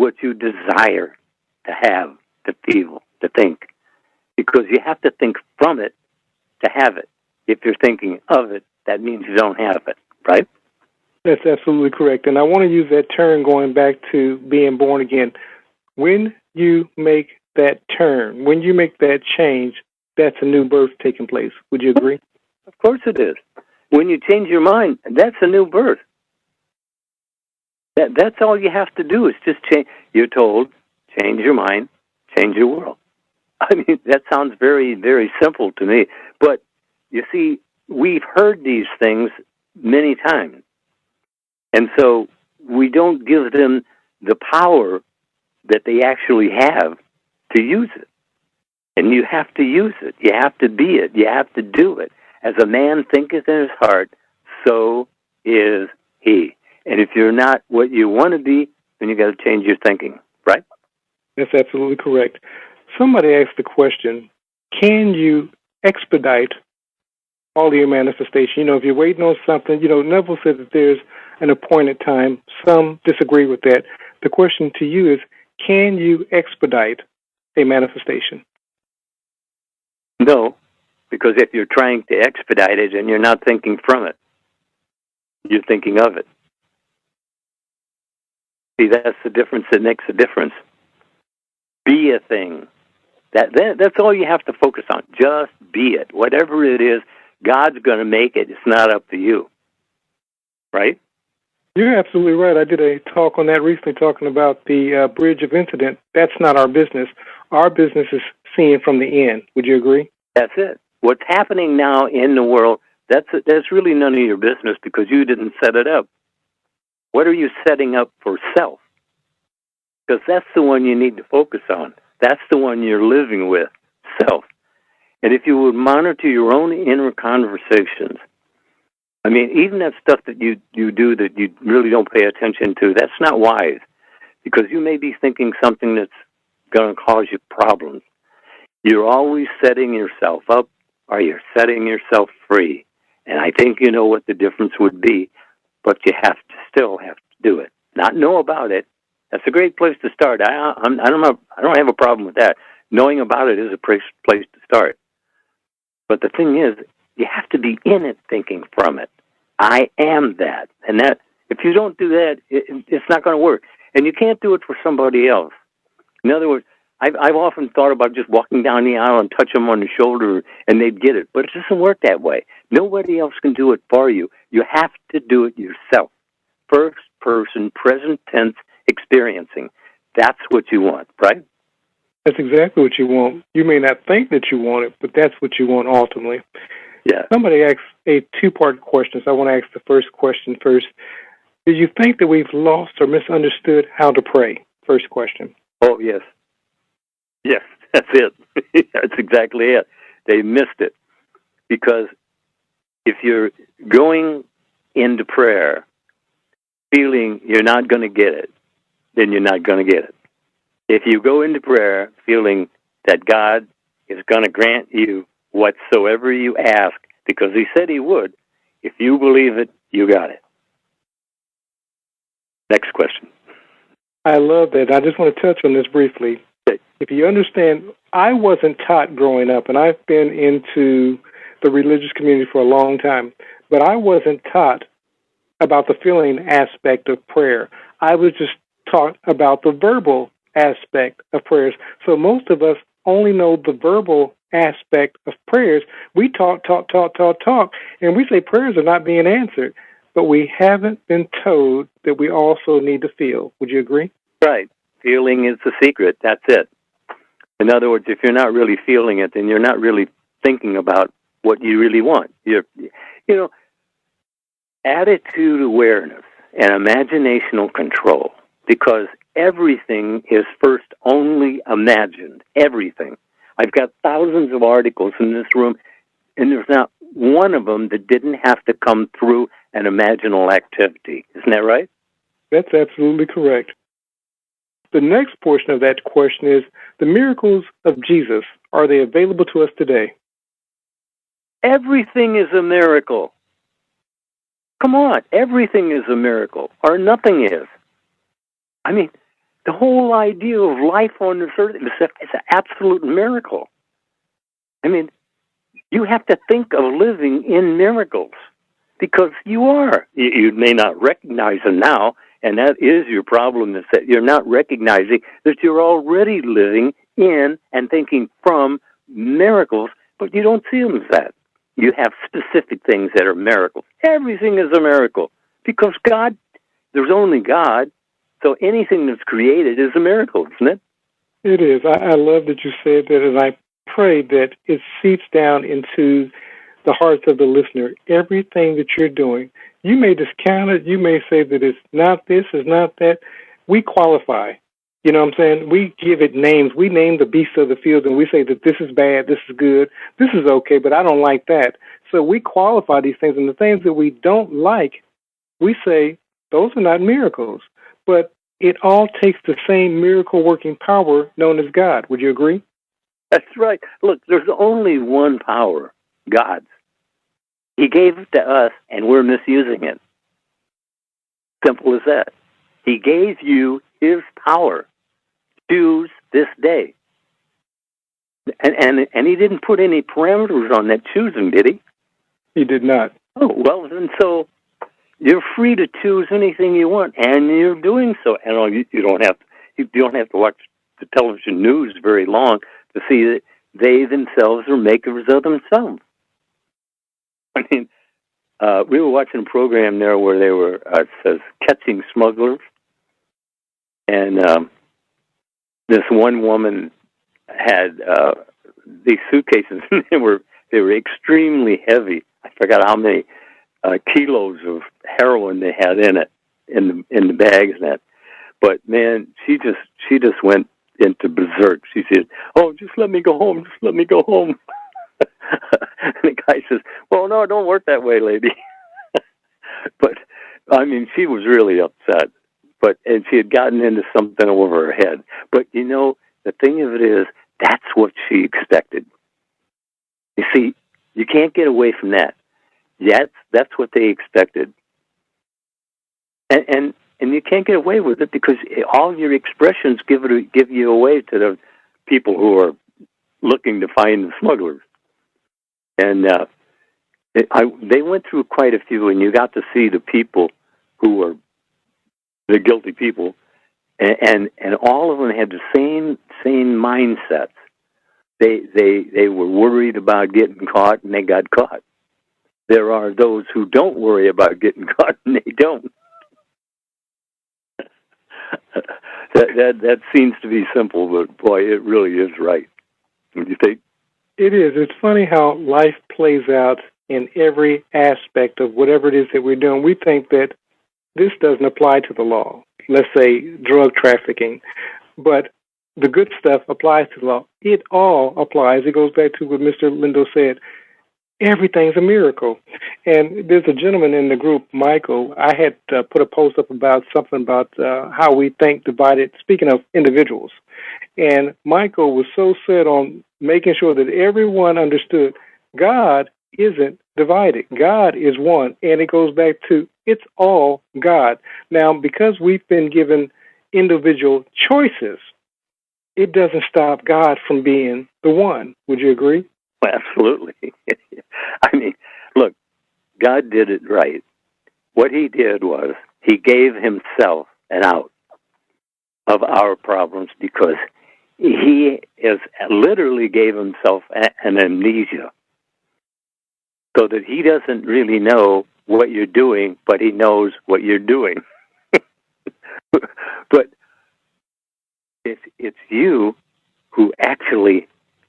what you desire to have, to feel, to think. Because you have to think from it to have it. If you're thinking of it, that means you don't have it, right? That's absolutely correct. And I want to use that term going back to being born again. When you make that turn, when you make that change, that's a new birth taking place. Would you agree? Of course it is. When you change your mind, that's a new birth. That's all you have to do is just change. You're told, change your mind, change your world. I mean, that sounds very, very simple to me. But, you see, we've heard these things many times. And so we don't give them the power that they actually have to use it. And you have to use it. You have to be it. You have to do it. As a man thinketh in his heart, so is he. And if you're not what you want to be, then you got to change your thinking, right? That's absolutely correct. Somebody asked the question, can you expedite all of your manifestation? You know, if you're waiting on something, you know, Neville said that there's an appointed time. Some disagree with that. The question to you is, can you expedite a manifestation? No, because if you're trying to expedite it and you're not thinking from it, you're thinking of it. See, that's the difference that makes a difference. Be a thing. That's all you have to focus on. Just be it. Whatever it is, God's going to make it. It's not up to you. Right? You're absolutely right. I did a talk on that recently talking about the bridge of incident. That's not our business. Our business is seeing from the end. Would you agree? That's it. What's happening now in the world, that's really none of your business because you didn't set it up. What are you setting up for self? Because that's the one you need to focus on. That's the one you're living with, self. And if you would monitor your own inner conversations, I mean, even that stuff that you do that you really don't pay attention to, that's not wise. Because you may be thinking something that's going to cause you problems. You're always setting yourself up or you're setting yourself free. And I think you know what the difference would be, but you still have to do it. Not know about it. That's a great place to start. I don't have a problem with that. Knowing about it is a place to start. But the thing is, you have to be in it thinking from it. I am that. And that, if you don't do that, it's not going to work. And you can't do it for somebody else. In other words, I've often thought about just walking down the aisle and touch them on the shoulder and they'd get it. But it doesn't work that way. Nobody else can do it for you. You have to do it yourself. First person, present tense, experiencing. That's what you want, right? That's exactly what you want. You may not think that you want it, but that's what you want ultimately. Yeah. Somebody asked a two-part question, so I want to ask the first question first. Do you think that we've lost or misunderstood how to pray? First question. Oh, yes. Yes, that's it. That's exactly it. They missed it. Because if you're going into prayer feeling you're not going to get it, then you're not going to get it. If you go into prayer feeling that God is going to grant you whatsoever you ask, because he said he would, if you believe it, you got it. Next question. I love that. I just want to touch on this briefly. Okay. If you understand, I wasn't taught growing up, and I've been into the religious community for a long time, but I wasn't taught about the feeling aspect of prayer. I was just taught about the verbal aspect of prayers. So most of us only know the verbal aspect of prayers. We talk, and we say prayers are not being answered, but we haven't been told that we also need to feel. Would you agree? Right. Feeling is the secret. That's it. In other words, if you're not really feeling it, then you're not really thinking about what you really want. Attitude awareness and imaginational control, because everything is first only imagined. Everything. I've got thousands of articles in this room, and there's not one of them that didn't have to come through an imaginal activity. Isn't that right? That's absolutely correct. The next portion of that question is, the miracles of Jesus, are they available to us today? Everything is a miracle. Come on, everything is a miracle, or nothing is. I mean, The whole idea of life on this earth is an absolute miracle. I mean, you have to think of living in miracles because you are. You may not recognize them now, and that is your problem, is that you're not recognizing that you're already living in and thinking from miracles, but you don't see them as that. You have specific things that are miracles. Everything is a miracle because God, there's only God, so anything that's created is a miracle, isn't it? It is. I love that you said that, and I pray that it seeps down into the hearts of the listener. Everything that you're doing, you may discount it. You may say that it's not this, it's not that. We qualify. You know what I'm saying? We give it names. We name the beasts of the field, and we say that this is bad, this is good, this is okay, but I don't like that. So we qualify these things, and the things that we don't like, we say those are not miracles. But it all takes the same miracle-working power known as God. Would you agree? That's right. Look, there's only one power, God's. He gave it to us, and we're misusing it. Simple as that. He gave you his power. Choose this day. And he didn't put any parameters on that choosing, did he? He did not. Oh, well, and so you're free to choose anything you want, and you're doing so. And you don't have to watch the television news very long to see that they themselves are makers of themselves. I mean, we were watching a program there where they were, it says, catching smugglers. And this one woman had these suitcases, and they were extremely heavy. I forgot how many kilos of heroin they had in it, in the bags and that. But man, she just went into berserk. She said, "Oh, just let me go home. Just let me go home." And the guy says, "Well, no, it don't work that way, lady." But I mean, she was really upset. And she had gotten into something over her head. But you know, the thing of it is, that's what she expected. You see, you can't get away from that. That's what they expected. And you can't get away with it because all your expressions give you away to the people who are looking to find the smugglers. And they went through quite a few, and you got to see the people who were the guilty people, and all of them had the same mindsets. They were worried about getting caught, and they got caught. There are those who don't worry about getting caught, and they don't. That seems to be simple, but boy, it really is right. What do you think? It is. It's funny how life plays out in every aspect of whatever it is that we're doing. We think that this doesn't apply to the law. Let's say drug trafficking, but the good stuff applies to the law. It all applies. It goes back to what Mr. Lindell said. Everything's a miracle. And there's a gentleman in the group, Michael. I had put a post up about something about how we think divided, speaking of individuals. And Michael was so set on making sure that everyone understood God isn't divided. God is one. And it goes back to it's all God. Now, because we've been given individual choices, it doesn't stop God from being the one. Would you agree? Absolutely. I mean, look, God did it right. What he did was he gave himself an out of our problems because he literally gave himself an amnesia so that he doesn't really know what you're doing, but he knows what you're doing. But it's you who actually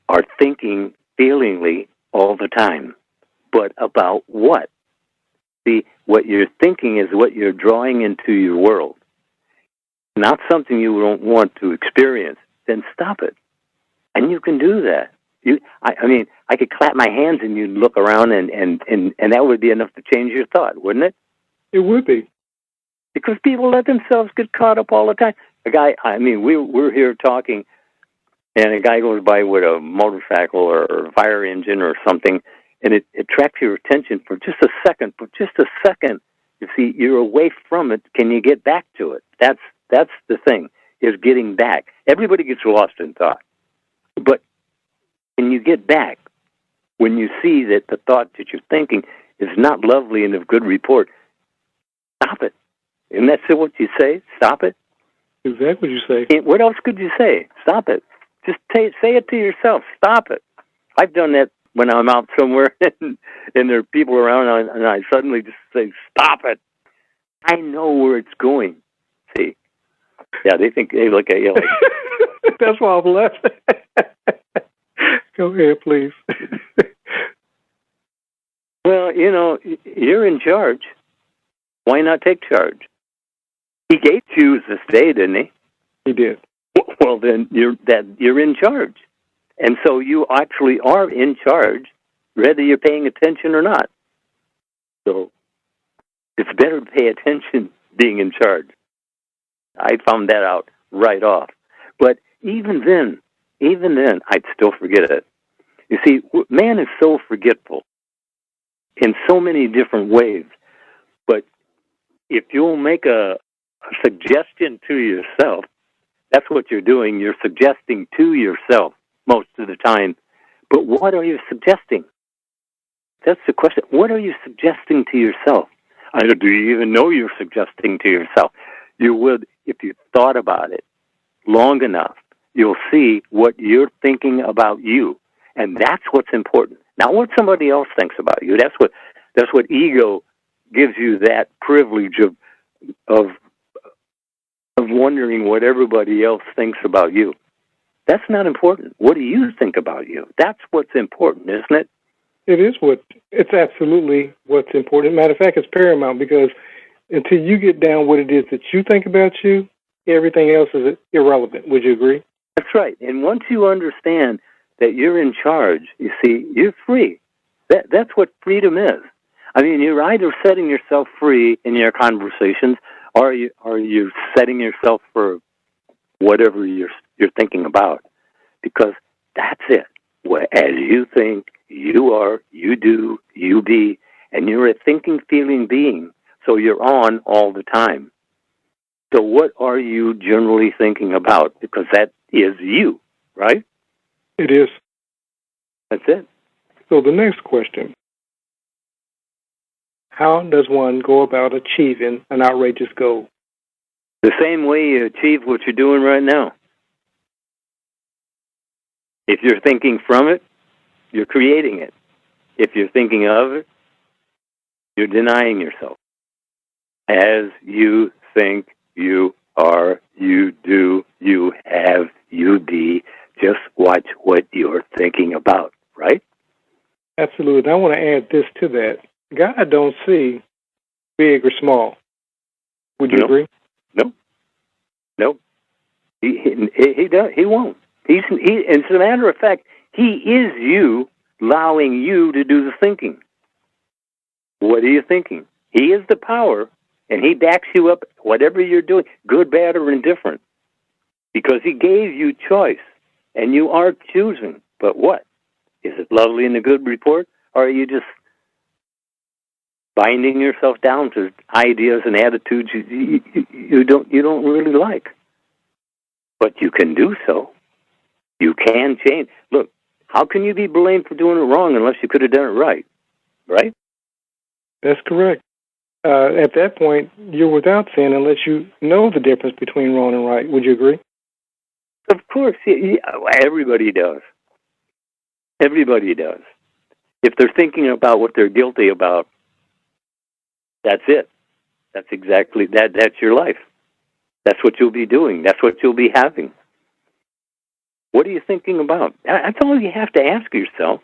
are thinking feelingly all the time. But about what? See, what you're thinking is what you're drawing into your world. Not something you don't want to experience. Then stop it. And you can do that. I mean, I could clap my hands and you'd look around and that would be enough to change your thought, wouldn't it? It would be. Because people let themselves get caught up all the time. We're here talking, and a guy goes by with a motorcycle or a fire engine or something, and it attracts your attention for just a second. For just a second, you see, you're away from it. Can you get back to it? That's the thing. is getting back. Everybody gets lost in thought. But when you get back, when you see that the thought that you're thinking is not lovely and of good report, stop it. Isn't that what you say? Stop it? Exactly what you say. And what else could you say? Stop it. Just say it to yourself. Stop it. I've done that when I'm out somewhere and there are people around, and I suddenly just say, stop it. I know where it's going. See? Yeah, they look at you like... That's why I'm laughing. Go ahead, please. Well, you're in charge. Why not take charge? He gave you this day, didn't he? He did. Well, then you're in charge. And so you actually are in charge, whether you're paying attention or not. So it's better to pay attention being in charge. I found that out right off. But even then, I'd still forget it. You see, man is so forgetful in so many different ways. But if you'll make a suggestion to yourself, that's what you're doing. You're suggesting to yourself most of the time. But what are you suggesting? That's the question. What are you suggesting to yourself? Do you even know you're suggesting to yourself? You would, if you thought about it long enough, you'll see what you're thinking about you. And that's what's important. Not what somebody else thinks about you. That's what ego gives you, that privilege of wondering what everybody else thinks about you. That's not important. What do you think about you? That's what's important, isn't it? It's absolutely what's important. Matter of fact, it's paramount, because until you get down what it is that you think about you, everything else is irrelevant. Would you agree? That's right. And once you understand that you're in charge, you see, you're free. That's what freedom is. I mean, you're either setting yourself free in your conversations, or you're setting yourself for whatever you're thinking about. Because that's it. As you think, you are, you do, you be, and you're a thinking, feeling being. So you're on all the time. So what are you generally thinking about? Because that is you, right? It is. That's it. So the next question: how does one go about achieving an outrageous goal? The same way you achieve what you're doing right now. If you're thinking from it, you're creating it. If you're thinking of it, you're denying yourself. As you think, you are, you do, you have, you be. Just watch what you're thinking about, right? Absolutely. I want to add this to that. God don't see big or small. Would you agree? No. He does. He won't. As a matter of fact, he is you, allowing you to do the thinking. What are you thinking? He is the power, and he backs you up, whatever you're doing, good, bad, or indifferent, because he gave you choice, and you are choosing. But what? Is it lovely in a good report, or are you just binding yourself down to ideas and attitudes you don't really like? But you can do so. You can change. Look, how can you be blamed for doing it wrong unless you could have done it right? Right? That's correct. At that point, you're without sin unless you know the difference between wrong and right. Would you agree? Of course. Everybody does. Everybody does. If they're thinking about what they're guilty about, that's it. That's exactly that. That's your life. That's what you'll be doing. That's what you'll be having. What are you thinking about? That's all you have to ask yourself.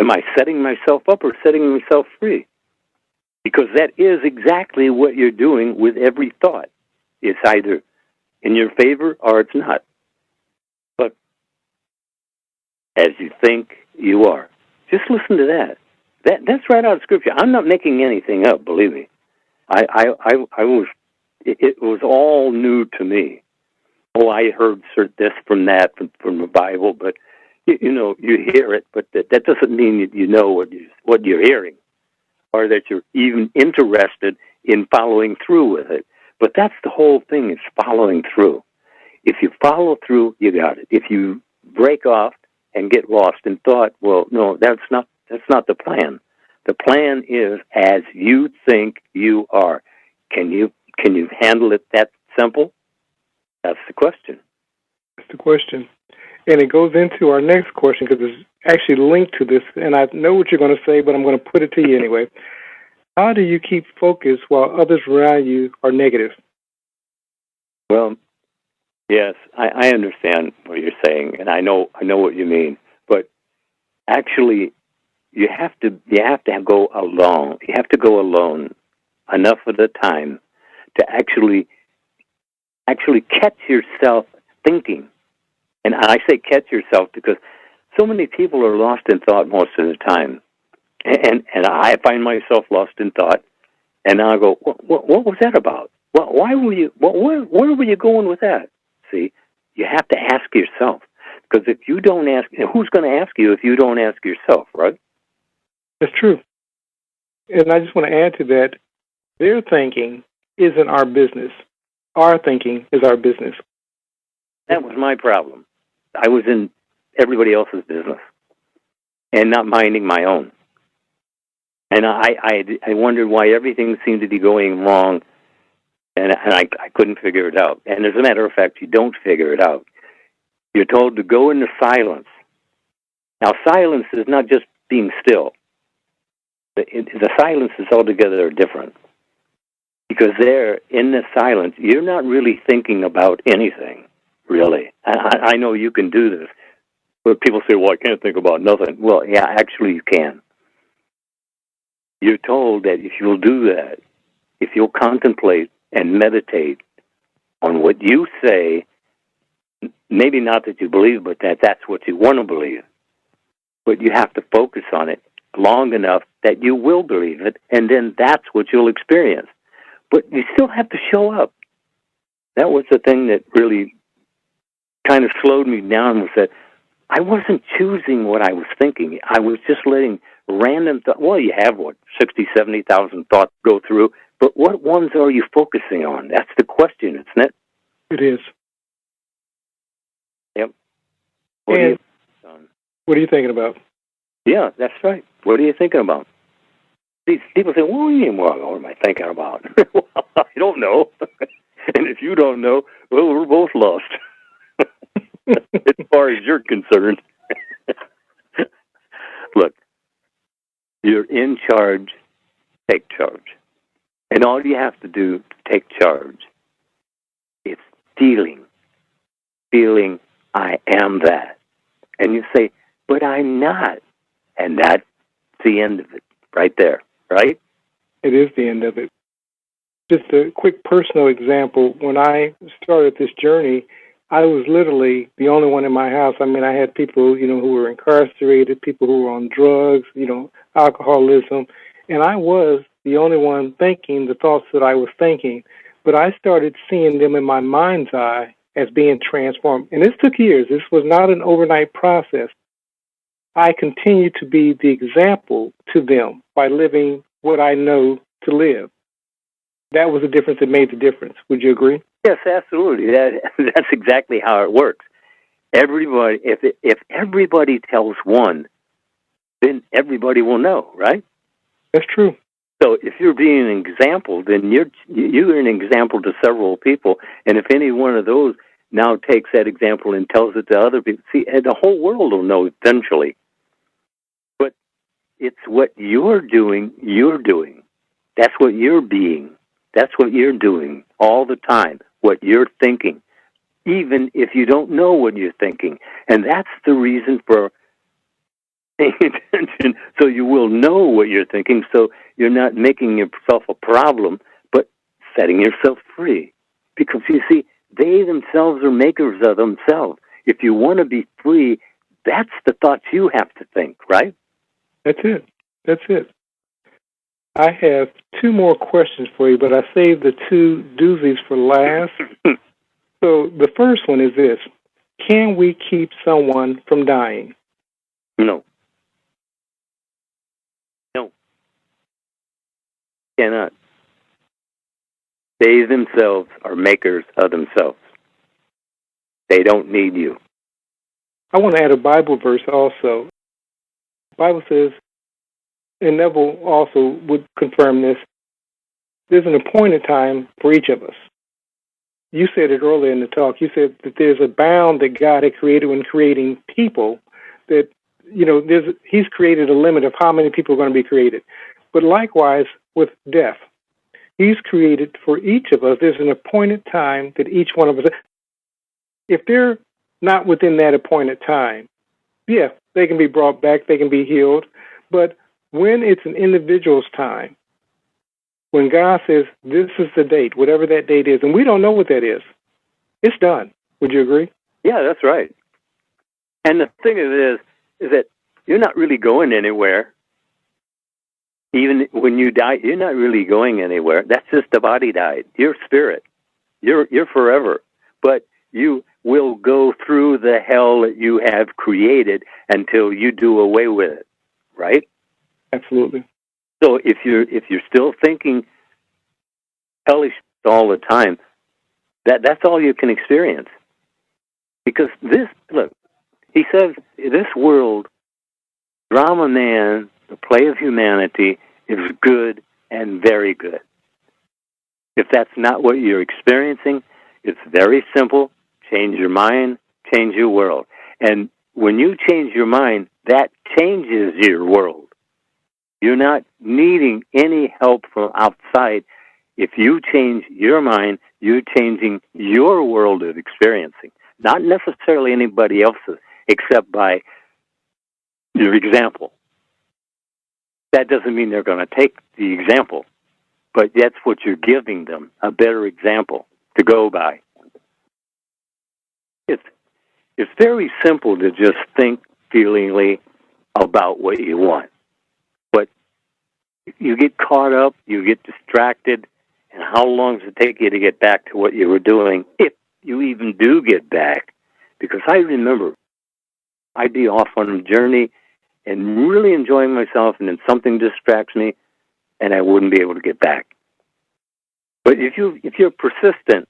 Am I setting myself up or setting myself free? Because that is exactly what you're doing with every thought. It's either in your favor or it's not. But as you think, you are. Just listen to that. That's right out of Scripture. I'm not making anything up, believe me. It was all new to me. Oh, I heard this from that, from the Bible, but you hear it, but that doesn't mean you know what you're hearing, or that you're even interested in following through with it. But that's the whole thing, is following through. If you follow through, you got it. If you break off and get lost in thought, well, no, that's not the plan. The plan is as you think you are. Can you handle it that simple? That's the question. That's the question. And it goes into our next question because it's actually linked to this, and I know what you're going to say, but I'm going to put it to you anyway. How do you keep focus while others around you are negative? Well, yes, I understand what you're saying, and I know what you mean. But actually, you have to go alone. You have to go alone enough of the time to actually catch yourself thinking. And I say catch yourself because so many people are lost in thought most of the time. And I find myself lost in thought, and I go, what was that about? Why were you? Where were you going with that? See, you have to ask yourself, because if you don't ask, who's going to ask you if you don't ask yourself, right? That's true. And I just want to add to that, their thinking isn't our business. Our thinking is our business. That was my problem. I was in everybody else's business and not minding my own. And I wondered why everything seemed to be going wrong, and I couldn't figure it out. And as a matter of fact, you don't figure it out. You're told to go into silence. Now, silence is not just being still. The silence is altogether different. Because there, in the silence, you're not really thinking about anything, really. I know you can do this. But people say, well, I can't think about nothing. Well, yeah, actually you can. You're told that if you'll do that, if you'll contemplate and meditate on what you say, maybe not that you believe, but that's what you want to believe. But you have to focus on it long enough that you will believe it, and then that's what you'll experience. But you still have to show up. That was the thing that really kind of slowed me down, was that I wasn't choosing what I was thinking. I was just letting random thoughts. Well, you have, 60, 70,000 thoughts go through, but what ones are you focusing on? That's the question, isn't it? It is. Yep. What are you thinking about? Yeah, that's right. What are you thinking about? These people say, what do you mean, what am I thinking about? Well, I don't know. And if you don't know, well, we're both lost. As far as you're concerned. Look, you're in charge, take charge. And all you have to do to take charge is feeling, I am that. And you say, but I'm not. And that's the end of it, right there, right? It is the end of it. Just a quick personal example. When I started this journey, I was literally the only one in my house. I mean, I had people, who were incarcerated, people who were on drugs, alcoholism, and I was the only one thinking the thoughts that I was thinking. But I started seeing them in my mind's eye as being transformed. And this took years. This was not an overnight process. I continued to be the example to them by living what I know to live. That was the difference that made the difference. Would you agree? Yes, absolutely. That's exactly how it works. Everybody, if everybody tells one, then everybody will know, right? That's true. So if you're being an example, then you're an example to several people. And if any one of those now takes that example and tells it to other people, see, the whole world will know eventually. But it's what you're doing. That's what you're being. That's what you're doing all the time, what you're thinking, even if you don't know what you're thinking. And that's the reason for paying attention, so you will know what you're thinking, so you're not making yourself a problem, but setting yourself free. Because, you see, they themselves are makers of themselves. If you want to be free, that's the thoughts you have to think, right? That's it. I have two more questions for you, but I saved the two doozies for last. So the first one is this. Can we keep someone from dying? No. Cannot. They themselves are makers of themselves. They don't need you. I want to add a Bible verse also. The Bible says, and Neville also would confirm this, there's an appointed time for each of us. You said it earlier in the talk. You said that there's a bound that God had created when creating people, that, he's created a limit of how many people are going to be created. But likewise with death, he's created for each of us, there's an appointed time that each one of us, if they're not within that appointed time, yeah, they can be brought back, they can be healed. But when it's an individual's time, when God says, this is the date, whatever that date is, and we don't know what that is, it's done. Would you agree? Yeah, that's right. And the thing of it is that you're not really going anywhere. Even when you die, you're not really going anywhere. That's just the body died. Your spirit. You're forever. But you will go through the hell that you have created until you do away with it. Right? Absolutely. So if you're still thinking hellish all the time, that's all you can experience. Because he says this world, drama man, the play of humanity, is good and very good. If that's not what you're experiencing, it's very simple. Change your mind, change your world. And when you change your mind, that changes your world. You're not needing any help from outside. If you change your mind, you're changing your world of experiencing. Not necessarily anybody else's, except by your example. That doesn't mean they're going to take the example, but that's what you're giving them, a better example to go by. It's very simple to just think feelingly about what you want. But you get caught up, you get distracted, and how long does it take you to get back to what you were doing, if you even do get back? Because I remember I'd be off on a journey and really enjoying myself, and then something distracts me, and I wouldn't be able to get back. But if you're persistent,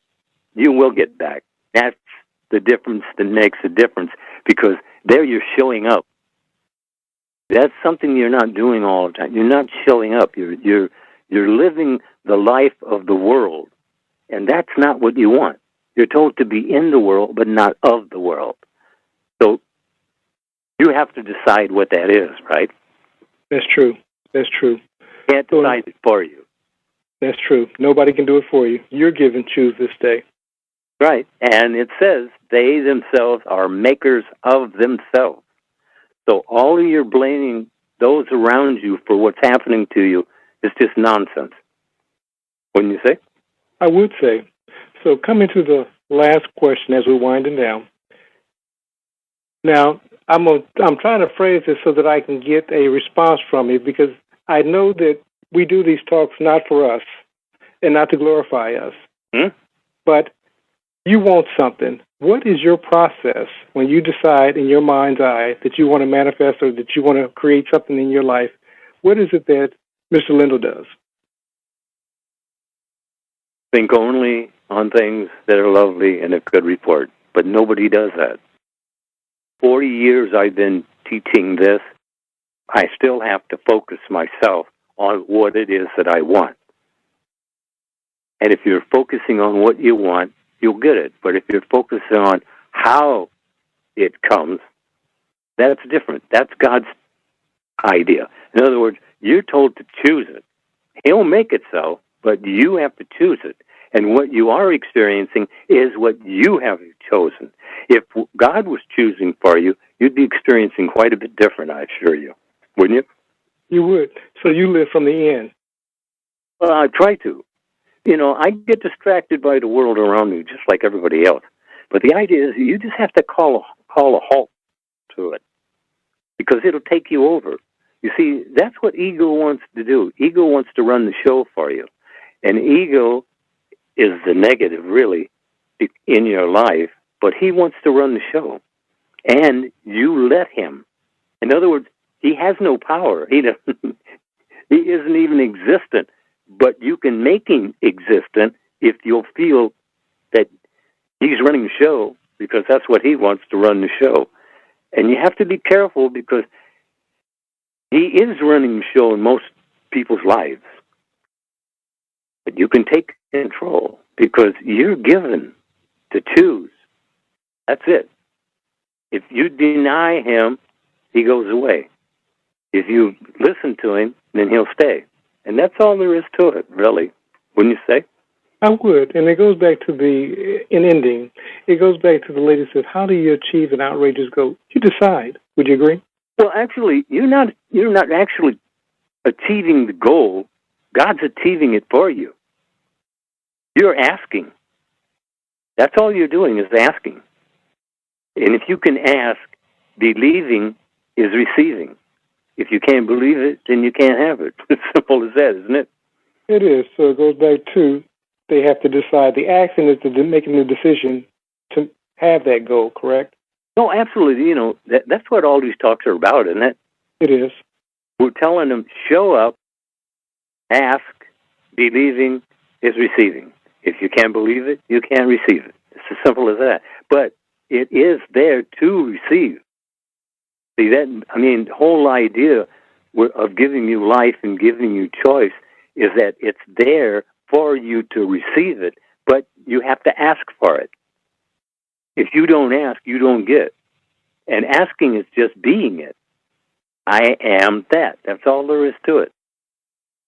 you will get back. That's the difference that makes a difference, because there you're showing up. That's something you're not doing all the time. You're not showing up. You're living the life of the world, and that's not what you want. You're told to be in the world, but not of the world. So you have to decide what that is, right? That's true. That's true. Can't decide it for you. That's true. Nobody can do it for you. You're given choose this day. Right. And it says they themselves are makers of themselves. So all of your blaming those around you for what's happening to you is just nonsense. Wouldn't you say? I would say. So coming to the last question as we're winding down. Now, I'm trying to phrase this so that I can get a response from you, because I know that we do these talks not for us and not to glorify us, but you want something. What is your process when you decide in your mind's eye that you want to manifest or that you want to create something in your life? What is it that Mr. Lindell does? Think only on things that are lovely and of good report, but nobody does that. 40 years I've been teaching this. I still have to focus myself on what it is that I want. And if you're focusing on what you want, you'll get it. But if you're focusing on how it comes, that's different. That's God's idea. In other words, you're told to choose it. He'll make it so, but you have to choose it. And what you are experiencing is what you have chosen. If God was choosing for you, you'd be experiencing quite a bit different, I assure you. Wouldn't you? You would. So you live from the end. Well, I try to. I get distracted by the world around me just like everybody else. But the idea is you just have to call a halt to it, because it'll take you over. You see, that's what ego wants to do. Ego wants to run the show for you. And ego is the negative, really, in your life, but he wants to run the show. And you let him. In other words, he has no power. He isn't even existent, but you can make him existent if you'll feel that he's running the show because that's what he wants to run the show. And you have to be careful because he is running the show in most people's lives. But you can take control because you're given to choose. That's it. If you deny him, he goes away. If you listen to him, then he'll stay. And that's all there is to it, really. Wouldn't you say? I would. And it goes back to in ending, it goes back to the lady says, how do you achieve an outrageous goal? You decide. Would you agree? Well, actually, you're not actually achieving the goal. God's achieving it for you. You're asking. That's all you're doing is asking. And if you can ask, believing is receiving. If you can't believe it, then you can't have it. It's simple as that, isn't it? It is. So it goes back to they have to decide. The action is to making the decision to have that goal, correct? No, absolutely. You know, that's what all these talks are about, isn't it? It is. We're telling them, show up, ask, believing is receiving. If you can't believe it, you can't receive it. It's as simple as that. But it is there to receive. See, the whole idea of giving you life and giving you choice is that it's there for you to receive it, but you have to ask for it. If you don't ask, you don't get. And asking is just being it. I am that. That's all there is to it.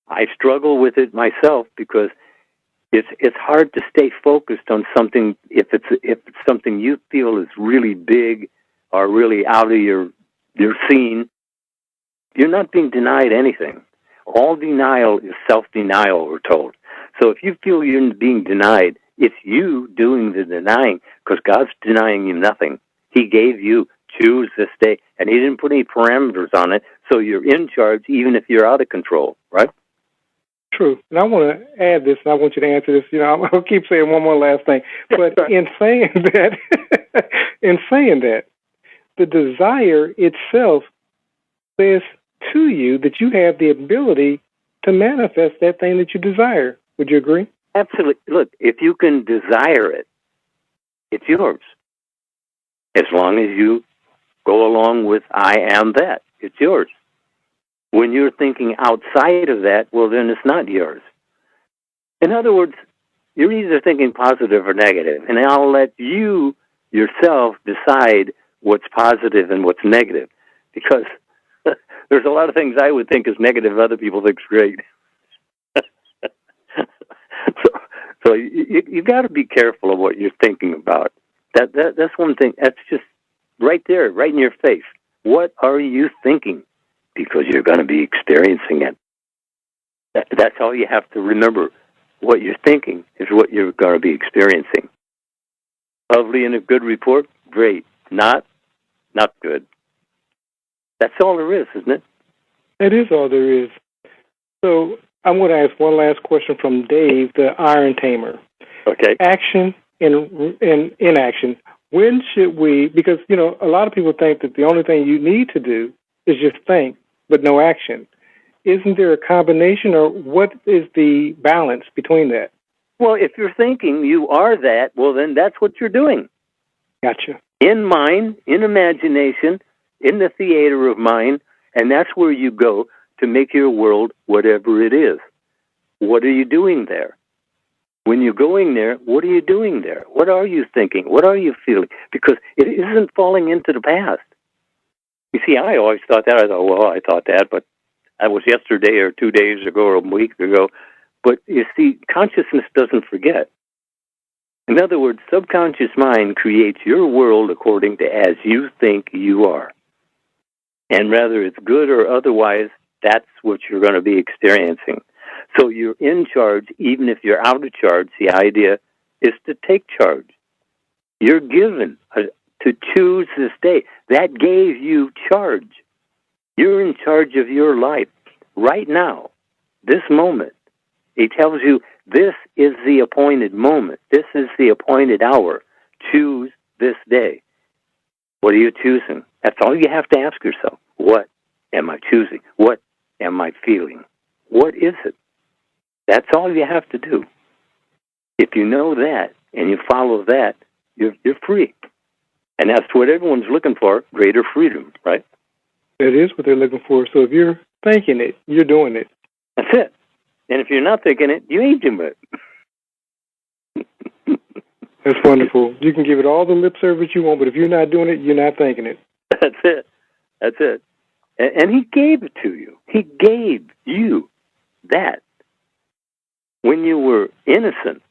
I struggle with it myself because it's hard to stay focused on something if it's something you feel is really big or really out of your scene. You're not being denied anything. All denial is self-denial, we're told. So if you feel you're being denied, it's you doing the denying because God's denying you nothing. He gave you choose this day, and he didn't put any parameters on it, so you're in charge even if you're out of control, right? True. And I want to add this, and I want you to answer this. You know, I'll keep saying one more last thing. But in saying that, the desire itself says to you that you have the ability to manifest that thing that you desire. Would you agree? Absolutely. Look, if you can desire it, it's yours. As long as you go along with I am that, it's yours. When you're thinking outside of that, well, then it's not yours. In other words, you're either thinking positive or negative, and I'll let you yourself decide what's positive and what's negative, because there's a lot of things I would think is negative, other people think is great. So you got to be careful of what you're thinking about. That's one thing. That's just right there, right in your face. What are you thinking? Because you're going to be experiencing it. That's all you have to remember. What you're thinking is what you're going to be experiencing. Lovely and a good report, great. Not good. That's all there is, isn't it? It is all there is. So I'm going to ask one last question from Dave, the Iron Tamer. Okay. Action and inaction. When should we, because, you know, a lot of people think that the only thing you need to do is just think, but no action. Isn't there a combination, or what is the balance between that? Well, if you're thinking you are that, well, then that's what you're doing. Gotcha. In mind, in imagination, in the theater of mind, and that's where you go to make your world whatever it is. What are you doing there? When you're going there, what are you doing there? What are you thinking? What are you feeling? Because it isn't falling into the past. You see, I always thought that. I thought that, but that was yesterday or 2 days ago or a week ago. But you see, consciousness doesn't forget. In other words, subconscious mind creates your world according to as you think you are. And whether it's good or otherwise, that's what you're going to be experiencing. So you're in charge, even if you're out of charge. The idea is to take charge. You're given to choose this day. That gave you charge. You're in charge of your life right now, this moment. He tells you this is the appointed moment. This is the appointed hour. Choose this day. What are you choosing? That's all you have to ask yourself. What am I choosing? What am I feeling? What is it? That's all you have to do. If you know that and you follow that, you're free. And that's what everyone's looking for, greater freedom, right? That is what they're looking for. So if you're thinking it, you're doing it. That's it. And if you're not thinking it, you ain't doing it. That's wonderful. You can give it all the lip service you want, but if you're not doing it, you're not thinking it. That's it. That's it. And he gave it to you. He gave you that when you were innocent.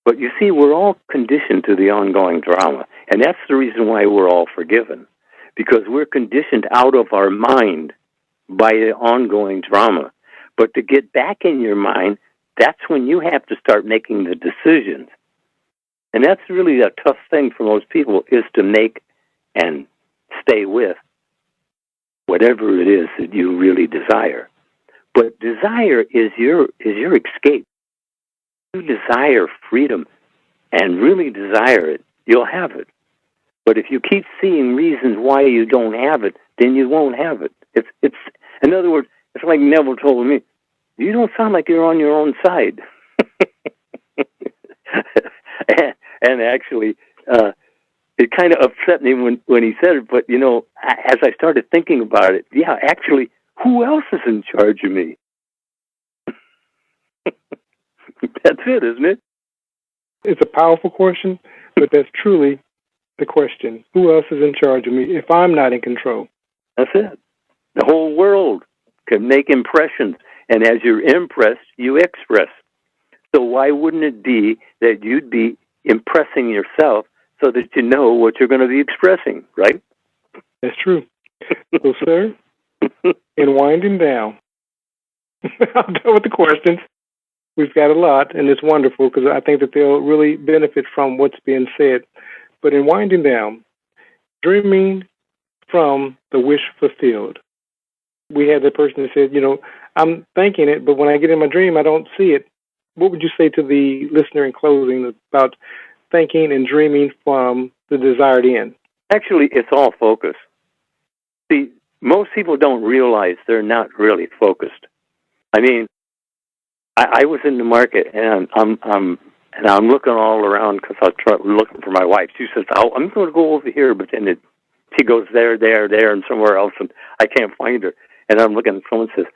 But you see, we're all conditioned to the ongoing drama. And that's the reason why we're all forgiven. Because we're conditioned out of our mind by the ongoing drama. But to get back in your mind, that's when you have to start making the decisions. And that's really a tough thing for most people, is to make and stay with whatever it is that you really desire. But desire is your escape. You desire freedom and really desire it, you'll have it. But if you keep seeing reasons why you don't have it, then you won't have it. It's in other words, it's like Neville told me, you don't sound like you're on your own side. and actually, it kind of upset me when he said it, but, you know, as I started thinking about it, yeah, actually, who else is in charge of me? That's it, isn't it? It's a powerful question, but that's truly the question. Who else is in charge of me if I'm not in control? That's it. The whole world can make impressions, and as you're impressed, you express. So why wouldn't it be that you'd be impressing yourself so that you know what you're going to be expressing, right? That's true. So, sir, in winding down, I'm done with the questions. We've got a lot, and it's wonderful because I think that they'll really benefit from what's being said. But in winding down, dreaming from the wish fulfilled. We had the person that said, you know, I'm thinking it, but when I get in my dream, I don't see it. What would you say to the listener in closing about thinking and dreaming from the desired end? Actually, it's all focus. See, most people don't realize they're not really focused. I mean, I was in the market, and I'm looking all around because I was looking for my wife. She says, "Oh, I'm going to go over here," but then she goes there, and somewhere else, and I can't find her. And I'm looking, and someone says,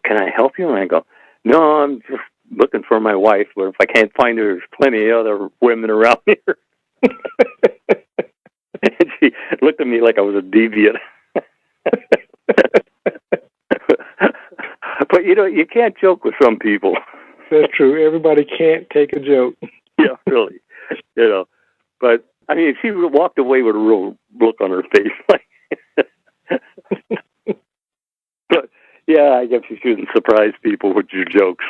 "Can I help you?" And I go, "No, I'm just looking for my wife, but if I can't find her, there's plenty of other women around here." And she looked at me like I was a deviant. But, you know, you can't joke with some people. That's true. Everybody can't take a joke. Yeah, really. You know, but, I mean, she walked away with a real look on her face. But, yeah, I guess you shouldn't surprise people with your jokes.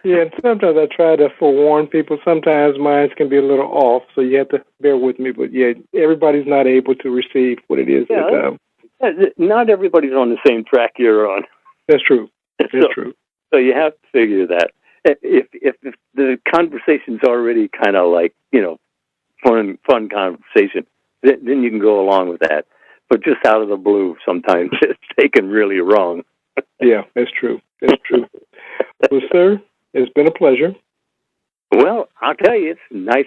Yeah, and sometimes I try to forewarn people. Sometimes mine can be a little off, so you have to bear with me. But, yeah, everybody's not able to receive what it is. Yeah, not everybody's on the same track you're on. That's true. That's true. So you have to figure that. If the conversation's already kind of like, you know, fun conversation, then you can go along with that. But just out of the blue, sometimes it's taken really wrong. Yeah, that's true. That's true. Well, sir, it's been a pleasure. Well, I'll tell you, it's nice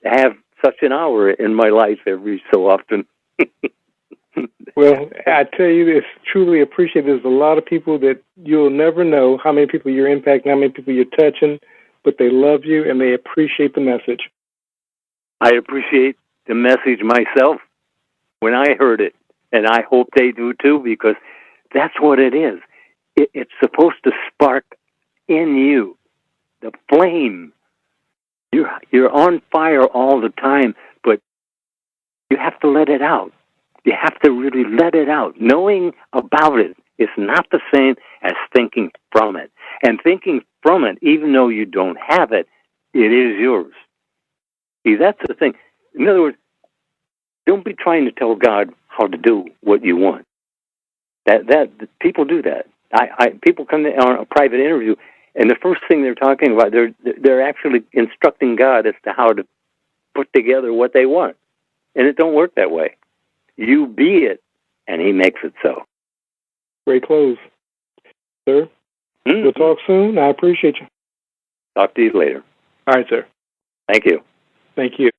to have such an hour in my life every so often. Well, I tell you, it's truly appreciated. There's a lot of people that you'll never know how many people you're impacting, how many people you're touching, but they love you and they appreciate the message. I appreciate the message myself when I heard it, and I hope they do too, because that's what it is. It's supposed to spark in you the flame. You're on fire all the time, but you have to let it out. You have to really let it out. Knowing about it is not the same as thinking from it. And thinking from it, even though you don't have it, it is yours. See, that's the thing. In other words, don't be trying to tell God how to do what you want. That people do that. People come on a private interview, and the first thing they're talking about, they're actually instructing God as to how to put together what they want. And it don't work that way. You be it, and he makes it so. Great close. Sir, We'll talk soon. I appreciate you. Talk to you later. All right, sir. Thank you. Thank you.